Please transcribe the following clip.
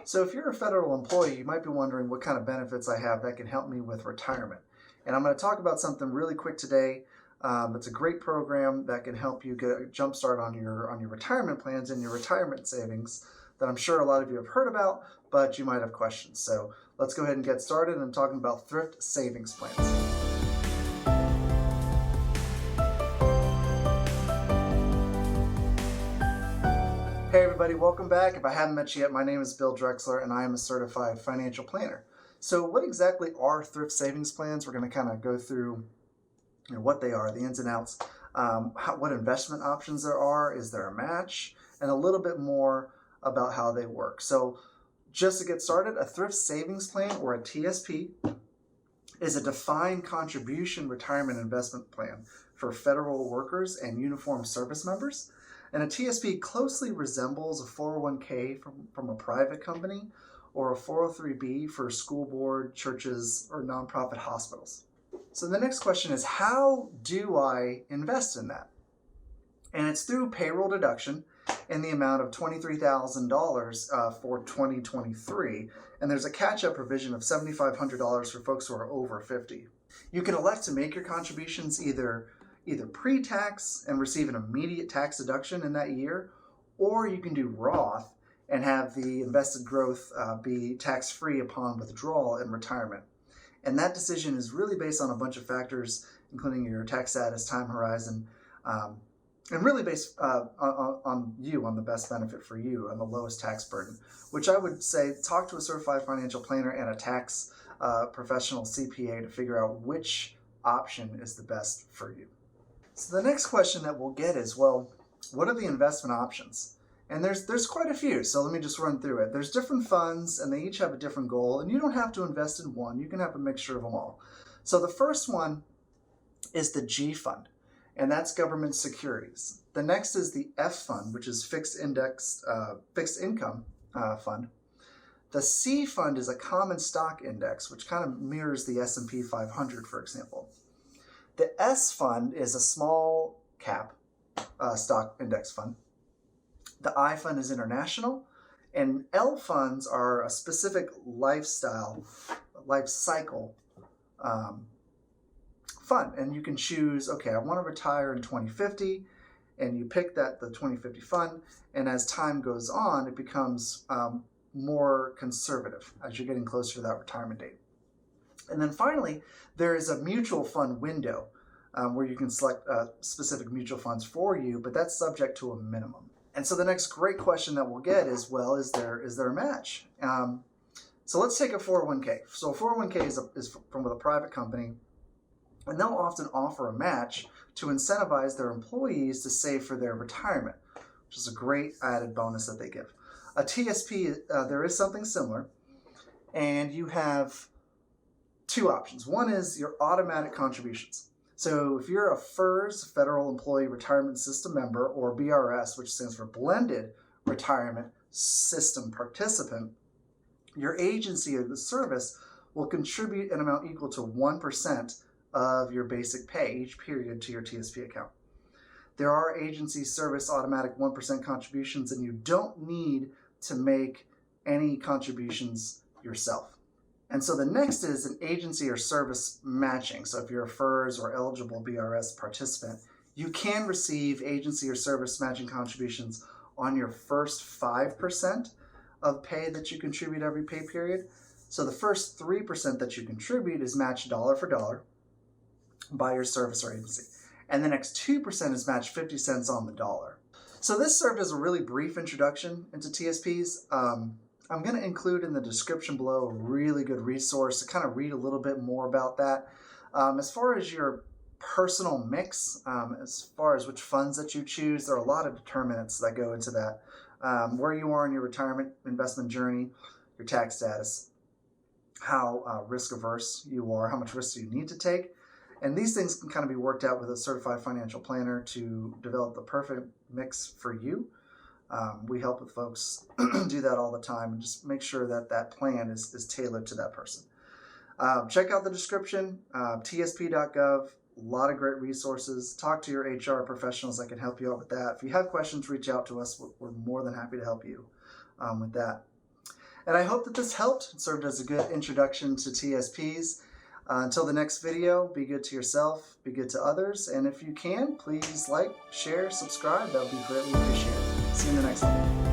So if you're a federal employee, you might be wondering what kind of benefits I have that can help me with retirement. And I'm going to talk about something really quick today. It's a great program that can help you get a jump start on your retirement plans and your retirement savings that I'm sure a lot of you have heard about, but you might have questions. So let's go ahead and get started. I'm talking about thrift savings plans. Hey everybody, welcome back. If I haven't met you yet, my name is Bill Drexler and I am a certified financial planner. So what exactly are thrift savings plans? We're going to kind of go through what they are, the ins and outs, what investment options there are, is there a match, and a little bit more about how they work. So just to get started, a thrift savings plan, or a TSP, is a defined contribution retirement investment plan for federal workers and uniformed service members. And a TSP closely resembles a 401k from a private company or a 403b for school board, churches, or nonprofit hospitals. So the next question is, how do I invest in that? And it's through payroll deduction in the amount of $23,000 for 2023. And there's a catch-up provision of $7,500 for folks who are over 50. You can elect to make your contributions either pre-tax and receive an immediate tax deduction in that year, or you can do Roth and have the invested growth be tax-free upon withdrawal in retirement. And that decision is really based on a bunch of factors, including your tax status, time horizon, and really based on the best benefit for you and the lowest tax burden, which I would say talk to a certified financial planner and a tax professional CPA to figure out which option is the best for you. So the next question that we'll get is, well, what are the investment options? And there's quite a few, so let me just run through it. There's different funds, and they each have a different goal, and you don't have to invest in one. You can have a mixture of them all. So the first one is the G fund, and that's government securities. The next is the F fund, which is fixed income fund. The C fund is a common stock index, which kind of mirrors the S&P 500, for example. The S fund is a small cap stock index fund. The I fund is international, and L funds are a specific life cycle fund. And you can choose, okay, I want to retire in 2050, and you pick the 2050 fund, and as time goes on, it becomes more conservative as you're getting closer to that retirement date. And then finally, there is a mutual fund window where you can select specific mutual funds for you, but that's subject to a minimum. And so the next great question that we'll get is, well, is there a match? So let's take a 401k. So a 401k is from a private company, and they'll often offer a match to incentivize their employees to save for their retirement, which is a great added bonus that they give. A TSP, there is something similar, and you have two options. One is your automatic contributions. So if you're a FERS, Federal Employee Retirement System member, or BRS, which stands for Blended Retirement System Participant, your agency or the service will contribute an amount equal to 1% of your basic pay each period to your TSP account. There are agency service automatic 1% contributions, and you don't need to make any contributions yourself. And so the next is an agency or service matching. So if you're a FERS or eligible BRS participant, you can receive agency or service matching contributions on your first 5% of pay that you contribute every pay period. So the first 3% that you contribute is matched dollar for dollar by your service or agency. And the next 2% is matched 50 cents on the dollar. So this served as a really brief introduction into TSPs. I'm going to include in the description below a really good resource to kind of read a little bit more about that. As far as your personal mix, as far as which funds that you choose, there are a lot of determinants that go into that. Where you are in your retirement investment journey, your tax status, how risk averse you are, how much risk do you need to take. And these things can kind of be worked out with a certified financial planner to develop the perfect mix for you. We help with folks do that all the time and just make sure that that plan is tailored to that person. Check out the description, tsp.gov, a lot of great resources. Talk to your HR professionals that can help you out with that. If you have questions, reach out to us. We're more than happy to help you with that. And I hope that this helped and served as a good introduction to TSPs. Until the next video, be good to yourself, be good to others, and if you can, please like, share, subscribe. That would be greatly appreciated. See you in the next one.